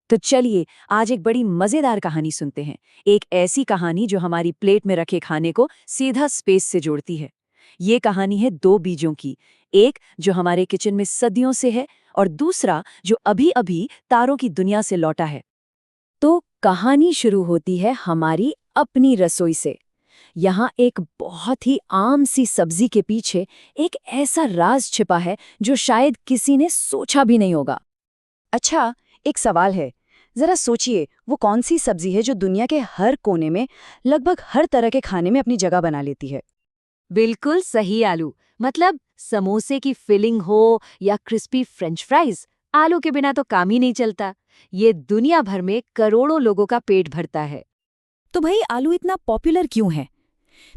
तो चलिए आज एक बड़ी मजेदार कहानी सुनते हैं। एक ऐसी कहानी जो हमारी प्लेट में रखे खाने को सीधा स्पेस से जोड़ती है। ये कहानी है दो बीजों की, एक जो हमारे किचन में सदियों से है और दूसरा जो अभी अभी तारों की दुनिया से लौटा है। तो कहानी शुरू होती है हमारी अपनी रसोई से। यहाँ एक बहुत ही आम सी सब्जी के पीछे एक ऐसा राज छिपा है जो शायद किसी ने सोचा भी नहीं होगा। अच्छा, एक सवाल है। जरा सोचिए, वो कौन सी सब्जी है जो दुनिया के हर कोने में, लगभग हर तरह के खाने में अपनी जगह बना लेती है? बिल्कुल सही आलू। मतलब समोसे की फिलिंग हो या क्रिस्पी फ्रेंच फ्राइज, आलू के बिना तो काम ही नहीं चलता। ये दुनिया भर में करोड़ों लोगों का पेट भरता है। तो भाई आलू इतना पॉपुलर क्यों है?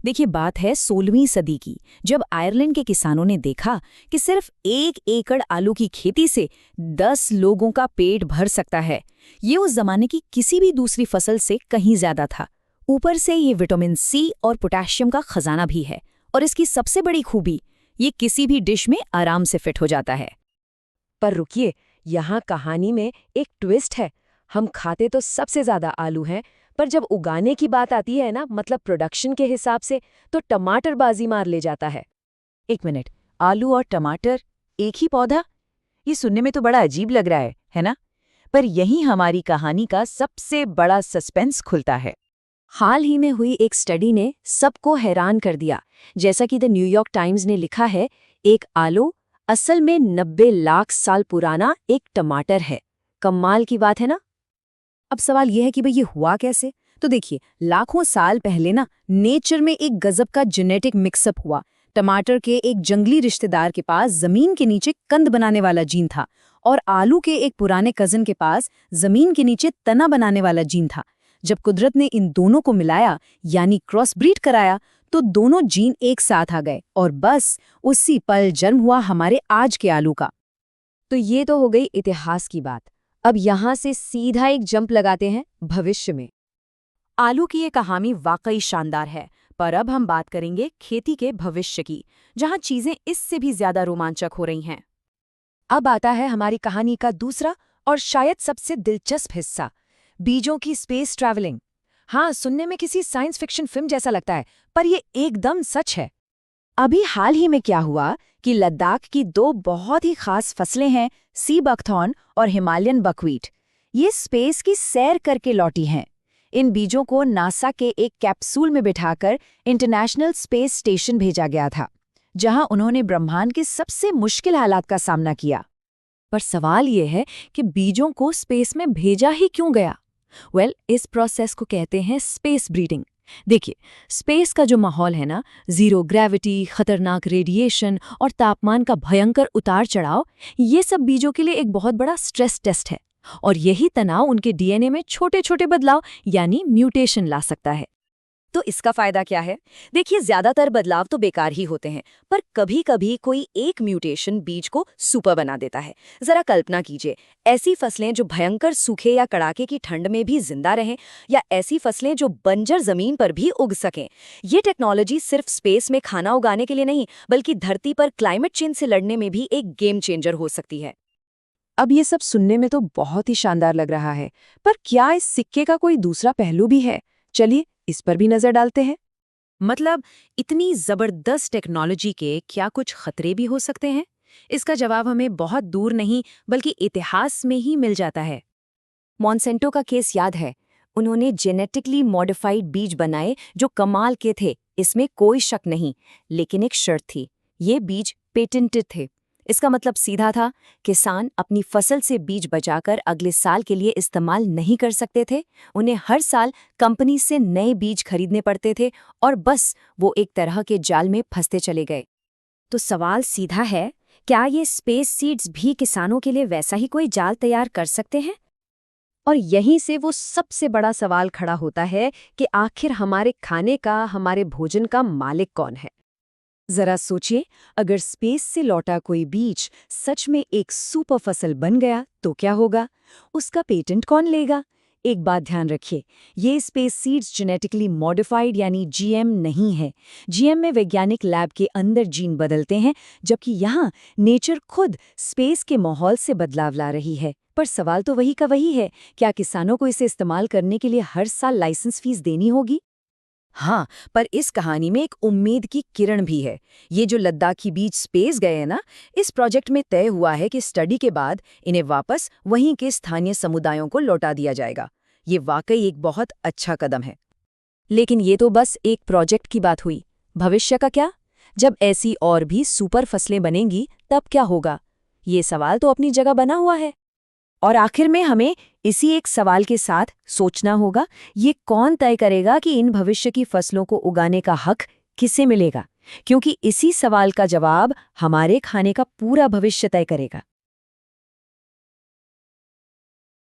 देखिए, बात है 16वीं सदी की, जब आयरलैंड के किसानों ने देखा कि सिर्फ 1 एकड़ आलू की खेती से 10 लोगों का पेट भर सकता है। ये उस जमाने की किसी भी दूसरी फसल से कहीं ज्यादा था। ऊपर से ये विटामिन सी और पोटेशियम का खजाना भी है, और इसकी सबसे बड़ी खूबी, ये किसी भी डिश में आराम से फिट हो जाता है। पर रुकिए, यहाँ कहानी में एक ट्विस्ट है। हम खाते तो सबसे ज्यादा आलू हैं, पर जब उगाने की बात आती है ना, मतलब प्रोडक्शन के हिसाब से, तो टमाटर बाजी मार ले जाता है। एक मिनट, आलू और टमाटर एक ही पौधा? ये सुनने में तो बड़ा अजीब लग रहा है ना? पर यही हमारी कहानी का सबसे बड़ा सस्पेंस खुलता है। हाल ही में हुई एक स्टडी ने सबको हैरान कर दिया। जैसा कि द न्यूयॉर्क टाइम्स ने लिखा है, एक आलू असल में 90 लाख साल पुराना एक टमाटर है। कमाल की बात है ना? अब सवाल यह है कि भाई ये हुआ कैसे? तो देखिए, लाखों साल पहले ना नेचर में एक गजब का जेनेटिक मिक्सअप हुआ। टमाटर के एक जंगली रिश्तेदार के पास जमीन के नीचे कंद बनाने वाला जीन था, और आलू के एक पुराने कजन के पास जमीन के नीचे तना बनाने वाला जीन था। जब कुदरत ने इन दोनों को मिलाया, यानी क्रॉस ब्रीड कराया, तो दोनों जीन एक साथ आ गए और बस उसी पल जन्म हुआ हमारे आज के आलू का। तो ये तो हो गई इतिहास की बात। अब यहाँ से सीधा एक जंप लगाते हैं भविष्य में। आलू की ये कहानी वाकई शानदार है, पर अब हम बात करेंगे खेती के भविष्य की, जहां चीजें इससे भी ज्यादा रोमांचक हो रही हैं। अब आता है हमारी कहानी का दूसरा और शायद सबसे दिलचस्प हिस्सा, बीजों की स्पेस ट्रैवलिंग। हाँ, सुनने में किसी साइंस फिक्शन फिल्म जैसा लगता है, पर ये एकदम सच है। अभी हाल ही में क्या हुआ कि लद्दाख की दो बहुत ही खास फसलें हैं, सी बकथॉर्न और हिमालयन बकव्हीट, ये स्पेस की सैर करके लौटी हैं। इन बीजों को नासा के एक कैप्सूल में बिठाकर इंटरनेशनल स्पेस स्टेशन भेजा गया था, जहां उन्होंने ब्रह्मांड के सबसे मुश्किल हालात का सामना किया। पर सवाल ये है कि बीजों को स्पेस में भेजा ही क्यों गया? इस प्रोसेस को कहते हैं स्पेस ब्रीडिंग। देखिए, स्पेस का जो माहौल है ना, जीरो ग्रेविटी, खतरनाक रेडिएशन और तापमान का भयंकर उतार चढ़ाव, ये सब बीजों के लिए एक बहुत बड़ा स्ट्रेस टेस्ट है। और यही तनाव उनके डीएनए में छोटे छोटे बदलाव यानी म्यूटेशन ला सकता है। तो इसका फायदा क्या है? देखिए, ज्यादातर बदलाव तो बेकार ही होते हैं, पर कभी कभी कोई एक म्यूटेशन बीज को सुपर बना देता है। जरा कल्पना कीजिए, ऐसी फसलें जो भयंकर सूखे या कड़ाके की ठंड में भी जिंदा रहें, या ऐसी फसलें जो बंजर जमीन पर भी उग सकें। ये टेक्नोलॉजी सिर्फ स्पेस में खाना उगाने के लिए नहीं, बल्कि धरती पर क्लाइमेट चेंज से लड़ने में भी एक गेम चेंजर हो सकती है। अब ये सब सुनने में तो बहुत ही शानदार लग रहा है, पर क्या इस सिक्के का कोई दूसरा पहलू भी है? चलिए इस पर भी नजर डालते हैं। मतलब, इतनी जबरदस्त टेक्नोलॉजी के क्या कुछ खतरे भी हो सकते हैं? इसका जवाब हमें बहुत दूर नहीं, बल्कि इतिहास में ही मिल जाता है। मॉन्सेंटो का केस याद है? उन्होंने जेनेटिकली मॉडिफाइड बीज बनाए जो कमाल के थे, इसमें कोई शक नहीं। लेकिन एक शर्त थी, ये बीज पेटेंटेड थे। इसका मतलब सीधा था, किसान अपनी फसल से बीज बचाकर अगले साल के लिए इस्तेमाल नहीं कर सकते थे। उन्हें हर साल कंपनी से नए बीज खरीदने पड़ते थे, और बस वो एक तरह के जाल में फंसते चले गए। तो सवाल सीधा है, क्या ये स्पेस सीड्स भी किसानों के लिए वैसा ही कोई जाल तैयार कर सकते हैं? और यहीं से वो सबसे बड़ा सवाल खड़ा होता है कि आखिर हमारे खाने का, हमारे भोजन का मालिक कौन है? जरा सोचिए, अगर स्पेस से लौटा कोई बीज सच में एक सुपर फसल बन गया तो क्या होगा? उसका पेटेंट कौन लेगा? एक बात ध्यान रखिए, ये स्पेस सीड्स जेनेटिकली मॉडिफाइड यानी जीएम नहीं है। जीएम में वैज्ञानिक लैब के अंदर जीन बदलते हैं, जबकि यहाँ नेचर खुद स्पेस के माहौल से बदलाव ला रही है। पर सवाल तो वही का वही है, क्या किसानों को इसे इस्तेमाल करने के लिए हर साल लाइसेंस फीस देनी होगी? हाँ, पर इस कहानी में एक उम्मीद की किरण भी है। ये जो लद्दाखी बीज स्पेस गए हैं ना, इस प्रोजेक्ट में तय हुआ है कि स्टडी के बाद इन्हें वापस वहीं के स्थानीय समुदायों को लौटा दिया जाएगा। ये वाकई एक बहुत अच्छा कदम है। लेकिन ये तो बस एक प्रोजेक्ट की बात हुई। भविष्य का क्या? जब ऐसी और भी सुपर फसलें बनेंगी तब क्या होगा? ये सवाल तो अपनी जगह बना हुआ है। और आखिर में हमें इसी एक सवाल के साथ सोचना होगा, ये कौन तय करेगा कि इन भविष्य की फसलों को उगाने का हक किसे मिलेगा? क्योंकि इसी सवाल का जवाब हमारे खाने का पूरा भविष्य तय करेगा।